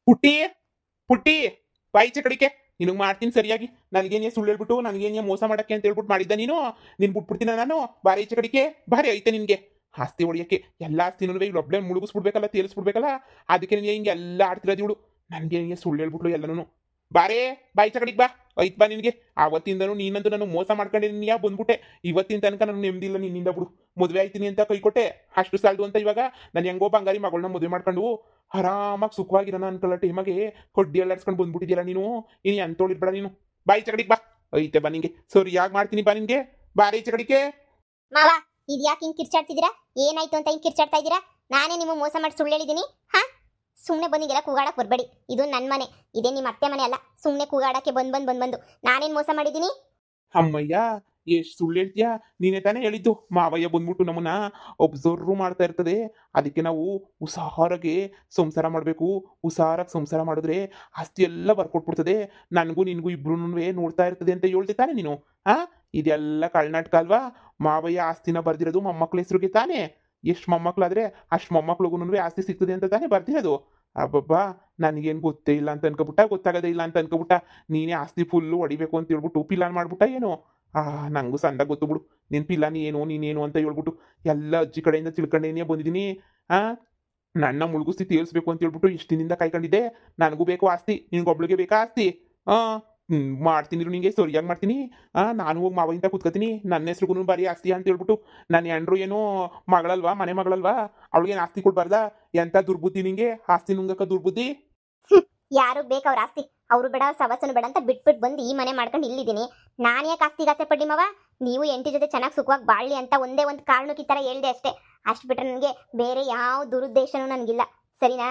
ಪುಟ್ಟಿ ಪುಟ್ಟಿ ಬಾಯಿಚೆ ಕಡಿಕೆ ನಿನಗೆ ಮಾಡ್ತೀನಿ ಸರಿಯಾಗಿ. ನನಗೇನೇ ಸುಳ್ಳು ಹೇಳ್ಬಿಟ್ಟು ನನಗೇನೇ ಮೋಸ ಮಾಡಕ್ಕೆ ಅಂತ ಹೇಳ್ಬಿಟ್ಟು ಮಾಡಿದ್ದ ನೀನು. ನೀನು ಬಿಟ್ಬಿಡ್ತೀನ ನಾನು. ಬಾರಿ ಈಚೆ ಕಡಿಕೆ ಬಾರಿ ಐತೆ ನಿನಗೆ ಆಸ್ತಿ ಹೊಡಿಯೋಕ್ಕೆ. ಎಲ್ಲ ಆಸ್ತಿನೂ ಈಗ ಒಬ್ಬಳೆ ಮುಳುಗಿಸ್ಬಿಡ್ಬೇಕಲ್ಲ, ತೇಲಿಸ್ಬಿಡ್ಬೇಕಲ್ಲ. ಅದಕ್ಕೆ ನಿನಗೆ ಹಿಂಗೆ ಎಲ್ಲ ಆಡ್ತಿರೋದು ಇವಳು. ನನಗೆ ಹಿಂಗೆ ಸುಳ್ಳು ಹೇಳ್ಬಿಟ್ಲು ಎಲ್ಲನೂ. ಬಾರೇ ಬಾಯಿಚೆ ಕಡಿಗೆ ಬಾ. ಐತ್ ಬಾ ನಿನಗೆ. ಆವತ್ತಿಂದನೂ ನೀನಂತೂ ನಾನು ಮೋಸ ಮಾಡ್ಕೊಂಡಿನಿ ಯಾ ಬಂದ್ಬಿಟ್ಟೆ. ಇವತ್ತಿನ ತನಕ ನಾನು ನೆಮ್ಮದಿಲ್ಲ ನಿನ್ನಿಂದ ಬಿಡು. ಮದುವೆ ಆಯ್ತೀನಿ ಅಂತ ಕೈ ಕೊಟ್ಟೆ, ಅಷ್ಟು ಸಾಲದು ಅಂತ ಇವಾಗ ನಾನು ಹೆಂಗೋ ಬಂಗಾರಿ ಮಗಳನ್ನ ಮದುವೆ ಮಾಡ್ಕೊಂಡು ಆರಾಮಾಗಿ ಸುಖವಾಗಿರೋಣ ಅನ್ಕೊಳ್ಳೋ ಟೈಮಾಗೆ ಕೊಡ್ಡಿ ಅಲ್ಲಾಡ್ಸ್ಕೊಂಡು ಬಂದ್ಬಿಟ್ಟಿದ್ಯಲ್ಲ ನೀನು. ಇನ್ನು ಎಂತೋಳಿರ್ಬೇಡ ನೀನು. ಬಾಯಿ ಚಕಡಿಗೆ ಬಾ. ಐತೆ ಬಾ ನಿಂಗೆ ಸರಿ ಯಾಕೆ ಮಾಡ್ತೀನಿ ಬಾ ನಿನ್ಗೆ. ಬಾರಿ ಚಕಡಿಕೆ ಮಾವ, ಇದ್ಯಾಕೆ ಹಿಂಗ್ ಕಿರ್ಚಾಡ್ತಿದ್ದೀರಾ? ಏನಾಯ್ತು ಅಂತ ಹಿಂಗ್ ಕಿರ್ಚಾಡ್ತಾ ಇದ್ದೀರಾ? ನಾನೇ ನಿಮಗೆ ಮೋಸ ಮಾಡಿ ಸುಳ್ಳು ಹೇಳಿದ್ದೀನಿ? ಹಾ, ಸುಮ್ಮನೆ ಬಂದಿಗೆಲ್ಲ ಕೂಗಾಡಕ್ ಬರ್ಬೇಡಿ. ಇದು ನನ್ನ ಮನೆ, ಇದೇ ನಿಮ್ಮ ಅತ್ತೆ ಮನೆ ಅಲ್ಲ. ಸುಮ್ಮನೆ ಕೂಗಾಡಕ್ಕೆ ಬಂದು ನಾನೇನು ಮೋಸ ಮಾಡಿದ್ದೀನಿ? ಅಮ್ಮಯ್ಯ, ಎಷ್ಟು ಸುಳ್ಳು ಹೇಳ್ತೀಯಾ? ನೀನೇ ತಾನೇ ಹೇಳಿದ್ದು ಮಾವಯ್ಯ ಬಂದ್ಬಿಟ್ಟು ನಮ್ಮನ್ನ ಒಬ್ಸರ್ವ್ ಮಾಡ್ತಾ ಇರ್ತದೆ. ಅದಕ್ಕೆ ನಾವು ಹುಷಾರಾಗಿ ಸಂಸಾರ ಮಾಡಬೇಕು. ಹುಷಾರಾಗಿ ಸಂಸಾರ ಮಾಡಿದ್ರೆ ಆಸ್ತಿ ಎಲ್ಲ ಬರ್ಕೊಟ್ಬಿಡ್ತದೆ. ನನಗೂ ನಿನಗೂ ಇಬ್ರು ನೋಡ್ತಾ ಇರ್ತದೆ ಅಂತ ಹೇಳ್ದೆ ತಾನೆ ನೀನು. ಹಾ, ಇದೆಲ್ಲ ಕಳ್ನಾಟಕ ಅಲ್ವಾ? ಮಾವಯ್ಯ ಆಸ್ತಿನ ಬರ್ದಿರೋದು ಮೊಮ್ಮಕ್ಳ ಹೆಸ್ರಿಗೆ ತಾನೇ. ಎಷ್ಟು ಮೊಮ್ಮಕ್ಳಾದ್ರೆ ಅಷ್ಟು ಮೊಮ್ಮಕ್ಳಿಗೂ ಆಸ್ತಿ ಸಿಗ್ತದೆ ಅಂತ ತಾನೇ ಬರ್ದಿರೋದು. ಅಬ್ಬಬ್ಬಾ, ನನಗೇನು ಗೊತ್ತೇ ಇಲ್ಲ ಅಂತ ಅನ್ಕೊಬಿಟ್ಟ, ಗೊತ್ತಾಗದೇ ಇಲ್ಲ ಅಂತ ಅನ್ಕೊಬಿಟ್ಟ. ನೀನೇ ಆಸ್ತಿ ಫುಲ್ಲು ಹೊಡಿಬೇಕು ಅಂತ ಹೇಳ್ಬಿಟ್ಟು ಪಿಲಾನ್ ಮಾಡ್ಬಿಟ್ಟ ಏನು? ನಂಗೂ ಸಂದಾಗ ಗೊತ್ತು ಬಿಡು. ನಿನ್ ಪಿಲಾನಿ ಏನು ನೀನೇನು ಅಂತ ಹೇಳ್ಬಿಟ್ಟು ಎಲ್ಲ ಅಜ್ಜಿ ಕಡೆಯಿಂದ ತಿಳ್ಕೊಂಡೇನೇ ಬಂದಿದ್ದೀನಿ. ಆ ನನ್ನ ಮುಳುಗಿಸ್ತಿ ತೀರಿಸ್ಬೇಕು ಅಂತ ಹೇಳ್ಬಿಟ್ಟು ಇಷ್ಟು ದಿನದಿಂದ ಕಾಯ್ಕೊಂಡಿದ್ದೆ. ನನಗೂ ಬೇಕು ಆಸ್ತಿ, ನಿನ್ಗೊಬ್ಳಿಗೆ ಬೇಕಾ ಆಸ್ತಿ? ಆ ಮಾಡ್ತೀನಿ ನಿಂಗೆ ಸರಿಯಾಗಿ ಮಾಡ್ತೀನಿ. ನಾನು ಹೋಗಿ ಮಾವಿಂತ ಕೂತ್ಕೋತೀನಿ. ನನ್ನ ಹೆಸ್ರಿಗೂ ಬಾರಿ ಆಸ್ತಿ ಅಂತ ಹೇಳ್ಬಿಟ್ಟು. ನನ್ನ ಹೆಂಡ್ರು ಏನೋ ಮಗಳಲ್ವಾ, ಮನೆ ಮಗಳಲ್ವಾ, ಅವಳಿಗೇನು ಆಸ್ತಿ ಕೊಡ್ಬಾರ್ದಾ? ಎಂತ ದುರ್ಬುದ್ಧಿ ನಿಂಗೆ, ಆಸ್ತಿ ನುಂಗಕ್ಕ ದುರ್ಬುದ್ಧಿ. ಯಾರು ಬೇಕು ಅವ್ರ ಆಸ್ತಿ? ಅವರು ಬೇಡ, ಸವಸನು ಬೇಡ ಅಂತ ಬಿಟ್ಬಿಟ್ಟು ಬಂದು ಈ ಮನೆ ಮಾಡ್ಕೊಂಡು ಇಲ್ಲಿದ್ದೀನಿ. ನಾನು ಯಾಕೆ ಆಸ್ತಿಗೆ ಆಸೆ ಪಡ್ಡಿ ಮಾವ? ನೀವು ಎಂಟಿ ಜೊತೆ ಚೆನ್ನಾಗಿ ಸುಖವಾಗಿ ಬಾಳ್ಲಿ ಅಂತ ಒಂದೇ ಒಂದು ಕಾರಣಕ್ಕೆ ಈ ಥರ ಹೇಳ್ದೆ ಅಷ್ಟೇ. ಅಷ್ಟು ಬಿಟ್ರೆ ನನಗೆ ಬೇರೆ ಯಾವ ದುರುದ್ದೇಶನೂ ನನಗಿಲ್ಲ, ಸರಿನಾ?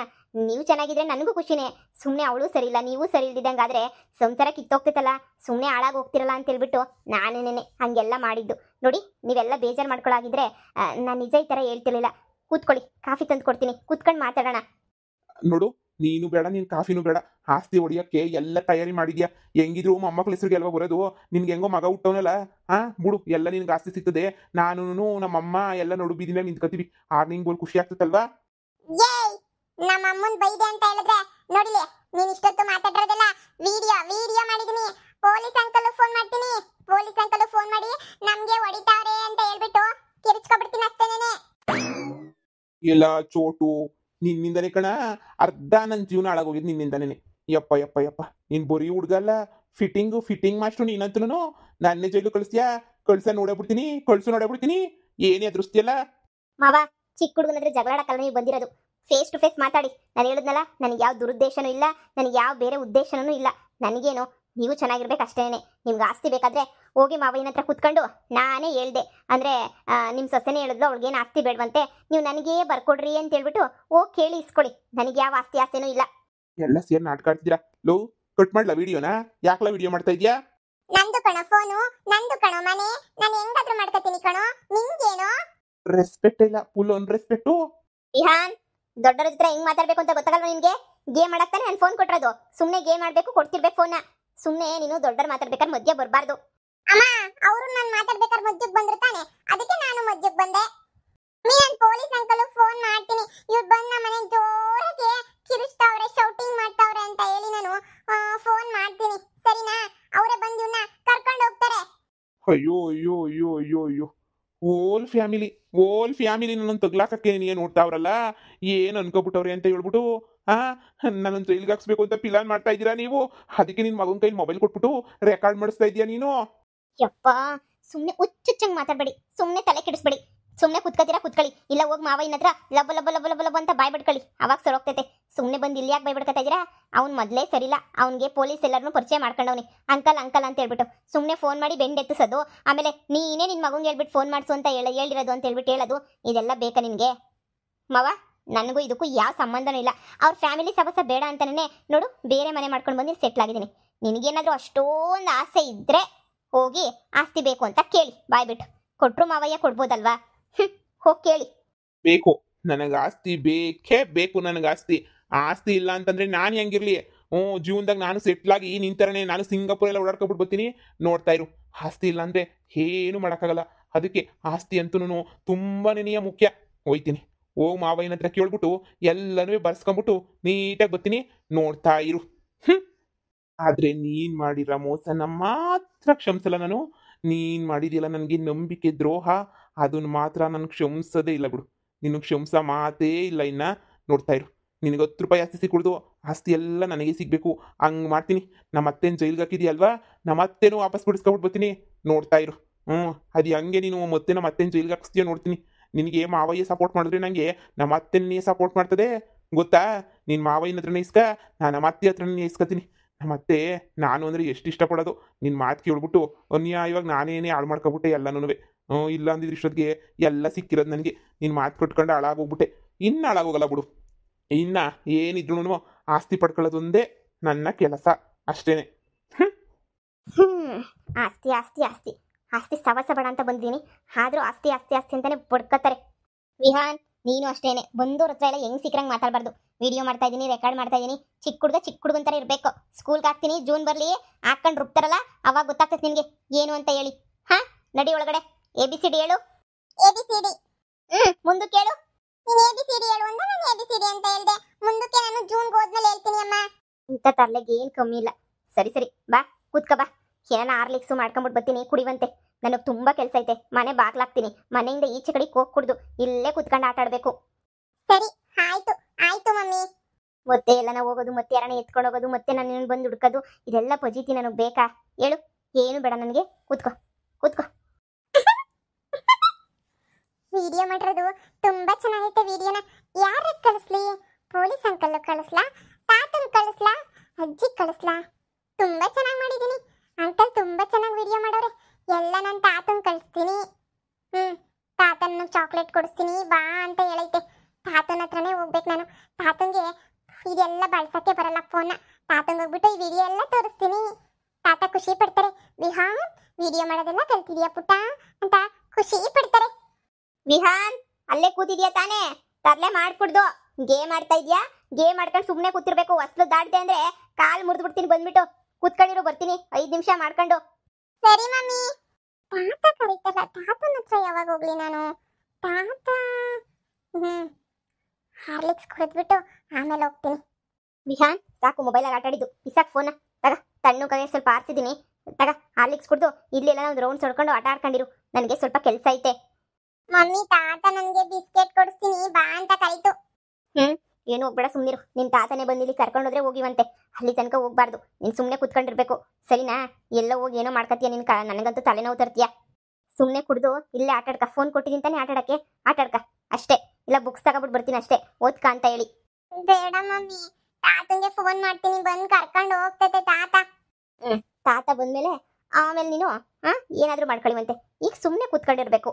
ನೀವು ಚೆನ್ನಾಗಿದ್ರೆ ನನಗೂ ಖುಷಿನೇ. ಸುಮ್ಮನೆ ಅವಳು ಸರಿ ಇಲ್ಲ, ನೀವು ಸರಿ ಇಲ್ದಿದ್ದಂಗಾದ್ರೆ ಸಂಸಾರ ಕಿತ್ತೋಗ್ತೈತಲ್ಲ, ಸುಮ್ಮನೆ ಹಾಳಾಗಿ ಹೋಗ್ತಿರಲ್ಲ ಅಂತ ಹೇಳ್ಬಿಟ್ಟು ನಾನೇನೆ ಹಂಗೆಲ್ಲ ಮಾಡಿದ್ದು. ನೋಡಿ, ನೀವೆಲ್ಲ ಬೇಜಾರು ಮಾಡ್ಕೊಳ್ಳಾಗಿದ್ರೆ ನಾನು ನಿಜ ಈ ಥರ ಹೇಳ್ತಿರ್ಲಿಲ್ಲ. ಕೂತ್ಕೊಳ್ಳಿ, ಕಾಫಿ ತಂದು ಕೊಡ್ತೀನಿ, ಕೂತ್ಕೊಂಡು ಮಾತಾಡೋಣ. ನೋಡು, ನೀನು ಬೇಡ, ನಿನ್ ಕಾಫಿನೂ ಬೇಡ. ಆಸ್ತಿ ಹೊಡಿಯಕ್ಕೆ ಎಲ್ಲ ತಯಾರಿ ಮಾಡಿದ್ಯಾ. ಹೆಂಗಿದ್ರು ಮೊಮ್ಮಕ್ಳ ಹೆಸರಿಗೆ ಅಲ್ವಾ ಬರೋದು. ನಿನ್ಗೆ ಹೆಂಗೋ ಮಗ ಹುಟ್ಟವನಲ್ಲ, ಬಿಡು, ಎಲ್ಲ ನಿನ್ಗೆ ಆಸ್ತಿ ಸಿಗ್ತದೆ. ನಾನು ನಮ್ಮಮ್ಮ ಎಲ್ಲ ನೋಡು ಬೀದಿನಾಗ ನಿಂತ್ಕೊತೀವಿ. ಆಗ ನಿಂಗೆ ಬೋಲ್ ಖುಷಿ ಆಗ್ತದಲ್ವಾ? ನಮ್ಮ ಅಮ್ಮನ್ ಬೈದೆ ಅಂತ ಹೇಳಿದ್ರೆ ನೋಡಿಲಿ, ನೀನ್ ಇಷ್ಟೊತ್ತು ಮಾತಾಡಿರೋದೆಲ್ಲ ವಿಡಿಯೋ ಮಾಡಿದೀನಿ. ಪೊಲೀಸ್ ಅಂಕಲ್ ಫೋನ್ ಮಾಡ್ತೀನಿ. ಪೊಲೀಸ್ ಅಂಕಲ್ ಫೋನ್ ಮಾಡಿ ನಮ್ಗೆ ಹೊಡಿತಾವ್ರೆ ಅಂತ ಹೇಳ್ಬಿಟ್ಟು ಕಿರಿಚ್ಕೊಬಿಡ್ತೀನಿ ಅಷ್ಟೇನೆ. ಎಲ್ಲ ಚೋಟು ನಿನ್ನಿಂದನೇ ಕಣ. ಅರ್ಧ ನನ್ನ ಜೀವನ ಹಾಳಾಗೋಗಿದ್ದು ನಿನ್ನಿಂದನೇ. ಯಪ್ಪ ಯಪ್ಪ ಯಪ್ಪ, ನೀನ್ ಬರೀ ಹುಡ್ಗಲ್ಲ, ಫಿಟ್ಟಿಂಗ್ ಮಾಸ್ಟ್ರು ನೀನಂತೂ. ನನ್ನೇ ಜೈಲು ಕಳಿಸ್ತೀಯಾ? ಕಳ್ಸು ನೋಡಬಿಡ್ತೀನಿ. ಏನೇ ಅದ್ರಸ್ತಿಯಲ್ಲ ಮಾವ, ಚಿಕ್ಕ ಹುಡುಗನಾದ್ರೆ ಜಗಳಾಡಕ್ಕಲ್ಲ ನೀವು ಬಂದಿರೋದು. ಫೇಸ್ ಟು ಫೇಸ್ ಮಾತಾಡಿ. ನಾನು ಹೇಳಿದ್ನಲ್ಲ, ನನಗೆ ಯಾವ ದುರುದ್ದೇಶನೂ ಇಲ್ಲ, ನನಗೆ ಯಾವ ಬೇರೆ ಉದ್ದೇಶನೂ ಇಲ್ಲ. ನನಗೇನು ನೀವು ಚೆನ್ನಾಗಿರ್ಬೇಕು ಅಷ್ಟೇನೆ. ನಿಮ್ಗೆ ಆಸ್ತಿ ಬೇಕಾದ್ರೆ ಹೋಗಿ ಮಾವಯ್ಯನ ಹತ್ರ ಕುತ್ಕೊಂಡು ನಾನೇ ಹೇಳ್ದೆ ಅಂದರೆ ನಿಮ್ಮ ಸೊಸೆನೇ ಹೇಳಿದ್ಲು ಅವ್ಳಿಗೇನು ಆಸ್ತಿ ಬೇಡವಂತೆ, ನೀವು ನನಗೇ ಬರ್ಕೊಡ್ರಿ ಅಂತ ಹೇಳ್ಬಿಟ್ಟು ಹೋಗಿ ಕೇಳಿ ಇಸ್ಕೊಳ್ಳಿ. ನನಗೆ ಯಾವ ಆಸ್ತಿನೂ ಇಲ್ಲ. ಎಲ್ಲ ಸೇರಿ ನಾಟಕ ಆಡ್ತಿದ್ದೀರಾ. ಲೋ, ಕಟ್ ಮಾಡ್ಲಾ ವಿಡಿಯೋನ? ಯಾಕಲ ವಿಡಿಯೋ ಮಾಡ್ತಾ ಇದೀಯಾ? ನಂದು ಕಣೋ ಫೋನು, ನಂದು ಕಣೋ ಮನೆ, ನಾನು ಹೆಂಗಾದ್ರೂ ಮಾಡ್ಕೊತೀನಿ ಕಣೋ. ನಿಂಗೇನೋ ರೆಸ್ಪೆಕ್ಟ್ ಇಲ್ಲ, ಫುಲ್ ಒನ್ ರೆಸ್ಪೆಕ್ಟು. ಇಹಾನ್, ದೊಡ್ಡರ ಜೊತೆ ಹೆಂಗ್ ಮಾತಾಡ್ಬೇಕು ಅಂತ ಗೊತ್ತಾಗಲ್ವ ನಿನ್ಗೆ? ಗೇಮ್ ಮಾಡಕ್ತಾನೆ ನಾನು ಫೋನ್ ಕೊಟ್ಟಿರೋದು. ಸುಮ್ಮನೆ ಗೇಮ್ ಮಾಡ್ಬೇಕು, ಕೊಡ್ತಿರ್ಬೇಕು ಫೋನ್ನ. ಸುಮ್ಮನೆ ನೀನು ದೊಡ್ಡರ್ ಮಾತಾಡ್ಬೇಕಾದ್ರೆ ಮಧ್ಯ ಬರಬಾರ್ದು. ಅಮ್ಮ, ಅವರು ನಾನು ಮಾತಾಡ್ಬೇಕಾದ್ರೆ ಮಧ್ಯಕ್ಕೆ ಬಂದಿರ್ತಾನೆ, ಅದಕ್ಕೆ ನಾನು ಮಧ್ಯಕ್ಕೆ ಬಂದೆ. ನಾನು ಪೊಲೀಸ್ ಅಂಕಲ್ ಫೋನ್ ಮಾಡ್ತೀನಿ. ಇವ್ರು ಬಂದು ನಮ್ಮ ಮನೆ ಜೋರಾಗಿ ಕಿರಿಸ್ತಾವ್ರೆ, ಶೌಟಿಂಗ್ ಮಾಡ್ತಾವ್ರೆ ಅಂತ ಹೇಳಿ ನಾನು ಫೋನ್ ಮಾಡ್ತೀನಿ, ಸರಿನಾ? ಅವರೇ ಬಂದು ಇವನ್ನ ಕರ್ಕೊಂಡು ಹೋಗ್ತಾರೆ. ಅಯ್ಯೋ ಅಯ್ಯೋ ಅಯ್ಯೋ ಅಯ್ಯೋ ಅಯ್ಯೋ, ಓಲ್ ಫ್ಯಾಮಿಲಿ ನನ್ನ ತಗ್ಲಾಕಕ್ಕೆ ನೀನು ನೋಡ್ತಾವ್ರಲ್ಲ. ಏನು ಅನ್ಕೋಬಿಟ್ಟವ್ರೆ ಅಂತ ಹೇಳ್ಬಿಟ್ಟು ನನ್ನ ಜೈಲ್ಗೆ ಹಾಕ್ಸ್ಬೇಕು ಅಂತ ಪ್ಲಾನ್ ಮಾಡ್ತಾ ಇದ್ದೀರಾ ನೀವು. ಅದಕ್ಕೆ ನಿನ್ನ ಮಗನ ಕೈಲಿ ಮೊಬೈಲ್ ಕೊಟ್ಬಿಟ್ಟು ರೆಕಾರ್ಡ್ ಮಾಡಿಸ್ತಾ ಇದೀಯಾ ನೀನು. ಯಪ್ಪ, ಸುಮ್ಮನೆ ಹುಚ್ಚುಚ್ಚಂಗೆ ಮಾತಾಡಬೇಡಿ, ಸುಮ್ಮನೆ ತಲೆ ಕೆಡಿಸ್ಬೇಡಿ. ಸುಮ್ಮನೆ ಕುತ್ಕೊಳ್ಳಿ. ಇಲ್ಲ ಹೋಗಿ ಮಾವಯ್ಯನ ಹತ್ರ ಲಬ ಅಂತ ಬಾಯ್ ಬಿಡ್ಕೊಳ್ಳಿ, ಅವಾಗ ಸರೋಗ್ತೈತೆ. ಸುಮ್ಮನೆ ಬಂದು ಇಲ್ಲಿ ಯಾಕೆ ಬಾಯ್ ಬಿಡ್ಕೊತಾ ಇದ್ದೀರಾ? ಅವ್ನು ಮೊದಲೇ ಸರಿಲ್ಲ. ಅವ್ನಿಗೆ ಪೊಲೀಸ್ ಎಲ್ಲರನ್ನೂ ಪರಿಚಯ ಮಾಡ್ಕೊಂಡವ್ನಿ. ಅಂಕಲ್ ಅಂತ ಹೇಳ್ಬಿಟ್ಟು ಸುಮ್ಮನೆ ಫೋನ್ ಮಾಡಿ ಬೆಂಡ್ ಎತ್ತಿಸೋದು, ಆಮೇಲೆ ನೀನೇ ನಿನ್ನ ಮಗಂಗೆ ಹೇಳ್ಬಿಟ್ಟು ಫೋನ್ ಮಾಡಿಸು ಅಂತ ಹೇಳಿರೋದು ಅಂತ ಹೇಳ್ಬಿಟ್ಟು ಹೇಳೋದು, ಇದೆಲ್ಲ ಬೇಕಾ ನಿನಗೆ? ಮಾವ, ನನಗೂ ಇದಕ್ಕೂ ಯಾವ ಸಂಬಂಧನೂ ಇಲ್ಲ. ಅವ್ರ ಫ್ಯಾಮಿಲಿ ಸವಸ ಬೇಡ ಅಂತಾನೆ ನೋಡು ಬೇರೆ ಮನೆ ಮಾಡ್ಕೊಂಡು ಬಂದು ಸೆಟ್ಲ್ ಆಗಿದ್ದೀನಿ. ನಿನಗೇನಾದರೂ ಅಷ್ಟೊಂದು ಆಸೆ ಇದ್ದರೆ ಹೋಗಿ ಆಸ್ತಿ ಬೇಕು ಅಂತ ಕೇಳಿ, ಬಾಯ್ಬಿಟ್ಟು. ಕೊಟ್ಟರು ಮಾವಯ್ಯ ಕೊಡ್ಬೋದಲ್ವಾ? ಹೋಗಿ ಕೇಳಿ. ಬೇಕು ನನಗೆ ಆಸ್ತಿ, ಬೇಕೇ ಬೇಕು ನನಗೆ ಆಸ್ತಿ. ಆಸ್ತಿ ಇಲ್ಲ ಅಂತಂದ್ರೆ ನಾನು ಹೆಂಗಿರ್ಲಿ? ಜೀವನದಾಗ ನಾನು ಸೆಟ್ಲಾಗಿ ನಿಂತರನೇ ನಾನು ಸಿಂಗಾಪುರ ಎಲ್ಲ ಓಡಾಡ್ಕೊಬಿಟ್ಟು ಬರ್ತೀನಿ. ನೋಡ್ತಾ ಇರು, ಆಸ್ತಿ ಇಲ್ಲ ಅಂದ್ರೆ ಏನು ಮಾಡೋಕ್ಕಾಗಲ್ಲ. ಅದಕ್ಕೆ ಆಸ್ತಿ ಅಂತೂ ತುಂಬಾ ಮುಖ್ಯ. ಹೋಯ್ತೀನಿ, ಹೋಗ್ ಮಾವಯ್ಯನ ಹತ್ರ ಕೇಳ್ಬಿಟ್ಟು ಎಲ್ಲನೂ ಬರ್ಸ್ಕೊಂಬಿಟ್ಟು ನೀಟಾಗಿ ಬರ್ತೀನಿ, ನೋಡ್ತಾ ಇರು. ಆದ್ರೆ ನೀನ್ ಮಾಡಿರೋ ಮೋಸನ ಮಾತ್ರ ಕ್ಷಮಿಸಲ್ಲ ನಾನು. ನೀನ್ ಮಾಡಿದ್ಯಲ್ಲ ನನಗೆ ನಂಬಿಕೆ ದ್ರೋಹ, ಅದನ್ನ ಮಾತ್ರ ನಾನು ಕ್ಷಮಿಸೋದೇ ಇಲ್ಲ ಬಿಡು. ನಿನ್ನ ಕ್ಷಮಿಸ ಮಾತೇ ಇಲ್ಲ ಇನ್ನ. ನೋಡ್ತಾ ಇರು, ನಿನಗೆ 10 ರೂಪಾಯಿ ಆಸ್ತಿ ಸಿಕ್ಕಿಡ್ದು ಆಸ್ತಿ ಎಲ್ಲ ನನಗೆ ಸಿಗ್ಬೇಕು, ಹಂಗೆ ಮಾಡ್ತೀನಿ. ನಮ್ಮ ಅತ್ತೆನ ಜೈಲ್ಗೆ ಹಾಕಿದ್ಯಲ್ವಾ, ನಮ್ಮ ಅತ್ತೆನೂ ವಾಪಸ್ ಬಿಡಿಸ್ಕೊಬಿಟ್ಟು ಬರ್ತೀನಿ, ನೋಡ್ತಾ ಇರು. ಅದು ಹಂಗೆ ನೀನು ಮತ್ತೆ ನಮ್ಮ ಅತ್ತೆನ ಜೈಲ್ಗೆ ಹಾಕಿಸ್ತೀಯ ನೋಡ್ತೀನಿ. ನಿನಗೆ ಮಾವಯ್ಯ ಸಪೋರ್ಟ್ ಮಾಡಿದ್ರೆ ನನಗೆ ನಮ್ಮ ಅತ್ತೆನೇ ಸಪೋರ್ಟ್ ಮಾಡ್ತದೆ ಗೊತ್ತಾ. ನಿನ್ನ ಮಾವಯ್ಯನ ಹತ್ರನೇ ಇಸ್ಕ, ನಾನು ನಮ್ಮ ಅತ್ತೆ ಹತ್ರನೇ ಇಸ್ಕೊತೀನಿ. ನಮ್ಮ ಅತ್ತೆ ನಾನು ಅಂದರೆ ಎಷ್ಟು ಇಷ್ಟಪಡೋದು. ನಿನ್ನ ಮಾತು ಕೇಳ್ಬಿಟ್ಟು ಇವಾಗ ನಾನೇನೇ ಹಾಳು ಮಾಡ್ಕೊಬಿಟ್ಟೆ ಎಲ್ಲನೂ. ಇಲ್ಲ ಅಂದಿದ್ರೆ ಇಷ್ಟೊತ್ತಿಗೆ ಎಲ್ಲ ಸಿಕ್ಕಿರೋದು ನನಗೆ. ನಿನ್ನ ಮಾತು ಕೊಟ್ಕೊಂಡು ಹಾಳಾಗೋಗ್ಬಿಟ್ಟೆ. ಇನ್ನು ಹಾಳಾಗೋಗಲ್ಲ ಬಿಡು. ಇನ್ನ ಏನಿದ್ರು ಆಸ್ತಿ ಪಡ್ಕೊಳ್ಳೋದೊಂದೇ ನನ್ನ ಕೆಲಸ ಅಷ್ಟೇನೆ. ಆಸ್ತಿ ಆಸ್ತಿ ಆಸ್ತಿ ಆಸ್ತಿ ಸವಸ ಬೇಡ ಅಂತ ಬಂದಿದ್ದೀನಿ, ಆದ್ರೂ ಆಸ್ತಿ ಆಸ್ತಿ ಆಸ್ತಿ ಅಂತಾನೆ ಬಡ್ಕತ್ತಾರೆ. ವಿಹಾನ್, ನೀನು ಅಷ್ಟೇನೆ, ಬಂದೋರ ಹತ್ರ ಎಲ್ಲ ಹೆಂಗ್ ಸಿಕ್ಕರಂಗ್ ಮಾತಾಡಬಾರ್ದು. ವಿಡಿಯೋ ಮಾಡ್ತಾ ಇದೀನಿ, ರೆಕಾರ್ಡ್ ಮಾಡ್ತಾ ಇದೀನಿ, ಚಿಕ್ಕ ಹುಡುಗ ಅಂತಾನೆ ಇರಬೇಕು. ಸ್ಕೂಲ್ಗೆ ಹಾಕ್ತೀನಿ, ಜೂನ್ ಬರ್ಲಿ, ಹಾಕೊಂಡು ರುಬ್ತಾರಲ್ಲ ಅವಾಗ ಗೊತ್ತಾಗ್ತದೆ ನಿನ್ಗೆ ಏನು ಅಂತ ಹೇಳಿ. ಹಾ, ನಡಿ ಒಳಗಡೆ. ABCD ಹೇಳು. ABCD. ಮುಂದಕ್ಕೆ ಹೇಳು. ನೀನು ABCD ಹೇಳು ಅಂದ್ರೆ ನಾನು ABCD ಅಂತ ಹೇಳ್ದೆ. ಮುಂದಕ್ಕೆ ನಾನು ಜೂನ್ಗೆ ಹೋದ್ಮೇಲೆ ಹೇಳ್ತೀನಿ ಅಮ್ಮ. ಇಂಥ ತರ್ಲೆಗೆ ಏನು ಕಮ್ಮಿ ಇಲ್ಲ. ಸರಿ ಸರಿ, ಬಾ ಕೂತ್ಕ ಬಾ. ಏನಾನ ಆರ್ಲಿಕ್ಸು ಮಾಡ್ಕೊಂಬಿಟ್ಟು ಬರ್ತೀನಿ, ಕುಡಿವಂತೆ. ನನಗೆ ತುಂಬಾ ಕೆಲಸ ಐತೆ. ಮನೆ ಬಾಗ್ಲಾಕ್ತೀನಿ, ಮನೆಯಿಂದ ಈಚೆ ಕಡೆ ಹೋಗಿ ಕುಡ್ದು ಇಲ್ಲೇ ಕುತ್ಕೊಂಡು ಆಟ ಆಡ್ಬೇಕು. ಸರಿ, ಆಯ್ತು ಆಯ್ತು ಮಮ್ಮಿ. ಮತ್ತೆ ಎಲ್ಲ ನಾವು ಹೋಗೋದು, ಮತ್ತೆ ಯಾರನ್ನ ಎತ್ಕೊಂಡು ಹೋಗೋದು, ಮತ್ತೆ ನಾನು ಬಂದು ಹುಡ್ಕೋದು, ಇದೆಲ್ಲ ಪಜಿತಿ ನನಗೆ ಬೇಕಾ ಹೇಳು? ಏನು ಬೇಡ ನನಗೆ. ಕೂತ್ಕೋ ಕೂತ್ಕೋ. ವಿಡಿಯೋ ಮಾಡಿರೋದು ತುಂಬಾ ಚೆನ್ನಾಗೈತೆ. ವಿಡಿಯೋನ ಯಾರು ಕಳಿಸ್ಲಿ? ಪೊಲೀಸ್ ಅಂಕಲ್ ಕಳಿಸ್ಲಾ, ತಾತನ್ ಕಳಿಸ್ಲಾ, ಅಜ್ಜಿ ಕಳಿಸ್ಲಾ? ತುಂಬಾ ಚೆನ್ನಾಗಿ ಮಾಡಿದೀನಿ ಅಂಕಲ್, ತುಂಬಾ ಚೆನ್ನಾಗಿ ವಿಡಿಯೋ ಮಾಡೋರೆ. ಎಲ್ಲ ನನ್ನ ತಾತನ್ ಕಳಿಸ್ತೀನಿ. ತಾತನ ಚಾಕ್ಲೇಟ್ ಕೊಡಿಸ್ತೀನಿ ಬಾ ಅಂತ ಹೇಳೈತೆ. ತಾತನ ಹತ್ರನೇ ಹೋಗ್ಬೇಕು ನಾನು. ತಾತಂಗೆ ಇದೆಲ್ಲ ಬಳಸಕ್ಕೆ ಬರಲ್ಲ ಫೋನ್ನ. ತಾತಂಗೆ ಹೋಗ್ಬಿಟ್ಟು ಈ ವಿಡಿಯೋ ಎಲ್ಲ ತೋರಿಸ್ತೀನಿ. ತಾತ ಖುಷಿ ಪಡ್ತಾರೆ. ವಿಹಾನ್, ವಿಡಿಯೋ ಮಾಡೋದೆಲ್ಲ ಕಲ್ತಿದ್ಯಾ ಪುಟ್ಟ ಅಂತ ಖುಷಿ ಪಡ್ತಾರೆ. ವಿಹಾನ್, ಅಲ್ಲೇ ಕೂತಿದ್ಯಾ ತಾನೇ? ತರ್ಲೆ ಮಾಡ್ಬಿಡ್ದು. ಗೇಮ್ ಆಡ್ತಾ ಇದ್ಯಾ? ಗೇಮ್ ಆಡ್ಕೊಂಡು ಸುಮ್ಮನೆ ಕೂತಿರ್ಬೇಕು. ಹೊಸ್ಲು ದಾಟ್ದೆ ಅಂದ್ರೆ ಕಾಲ್ ಮುರಿದು ಬಿಡ್ತೀನಿ. ಬಂದ್ಬಿಟ್ಟು ಕೂತ್ಕೊಂಡಿರು, ಬರ್ತೀನಿ 5 ನಿಮಿಷ ಮಾಡ್ಕೊಂಡು. ಸರಿ ಮಮ್ಮಿ. ತಾತ ಕರೀತಲ್ಲ, ತಾತನ ಹತ್ರ ಯಾವಾಗ ಹೋಗ್ಲಿ ನಾನು? ತಾತ ಹಾರ್ಲಿಕ್ಸ್ ಕುಡಿದ್ಬಿಟ್ಟು ಆಮೇಲೆ ಹೋಗ್ತೀನಿ. ವಿಹಾನ್, ಸಾಕು ಮೊಬೈಲಾಗ ಆಟ ಆಡಿದ್ದು. ಪಿಸಾಕ್ ಫೋನ ತಗ. ತಣ್ಣು ಕೈ ಸ್ವಲ್ಪ ಆರಿಸಿದ್ದೀನಿ, ತಗ. ಹಾರ್ಲಿಕ್ಸ್ ಕುಡ್ದು ಇಲ್ಲೆಲ್ಲ ಒಂದು ರೌಂಡ್ಸ್ ಹೊಡ್ಕೊಂಡು ಆಟ ಆಡ್ಕೊಂಡಿರು. ನನಗೆ ಸ್ವಲ್ಪ ಕೆಲಸ ಐತೆ. ಮಮ್ಮಿ, ತಾತ ನನಗೆ ಬಿಸ್ಕೆಟ್ ಕೊಡಿಸ್ತೀನಿ ಬಾ ಅಂತ ಕರೀತು. ಏನು ಹೋಗ್ಬೇಡ, ಸುಮ್ಮನಿರು. ನಿನ್ನ ತಾತನೇ ಬಂದು ಇಲ್ಲಿ ಕರ್ಕೊಂಡೋದ್ರೆ ಹೋಗಿವಂತೆ. ಅಲ್ಲಿ ತನಕ ಹೋಗ್ಬಾರ್ದು. ನೀನು ಸುಮ್ಮನೆ ಕುತ್ಕೊಂಡಿರ್ಬೇಕು, ಸರಿನಾ? ಎಲ್ಲ ಹೋಗಿ ಏನೋ ಮಾಡ್ಕತ್ತೀಯ ನೀನು. ನನಗಂತೂ ತಲೆನೋವು ತರ್ತೀಯ. ಸುಮ್ಮನೆ ಕುಡ್ದು ಇಲ್ಲೇ ಆಟಾಡ್ಕ. ಫೋನ್ ಕೊಟ್ಟಿದ್ದಿಂತಾನೆ ಆಟಾಡಕ್ಕೆ, ಆಟಾಡ್ಕ ಅಷ್ಟೇ. ಇಲ್ಲ ಬುಕ್ಸ್ ತಗೊಬಿಟ್ಟು ಬರ್ತೀನಿ ಅಷ್ಟೇ, ಓದ್ಕ ಅಂತ ಹೇಳಿ. ಬೇಡ ಮಮ್ಮಿ, ತಾತಂಗೆ ಫೋನ್ ಮಾಡ್ತೀನಿ, ಬಂದು ಕರ್ಕೊಂಡು ಹೋಗ್ತೈತೆ ತಾತ. ತಾತ ಬಂದ್ಮೇಲೆ ಆಮೇಲೆ ನೀನು ಏನಾದರೂ ಮಾಡ್ಕೊಳ್ಳಿವಂತೆ. ಈಗ ಸುಮ್ಮನೆ ಕೂತ್ಕೊಂಡಿರ್ಬೇಕು.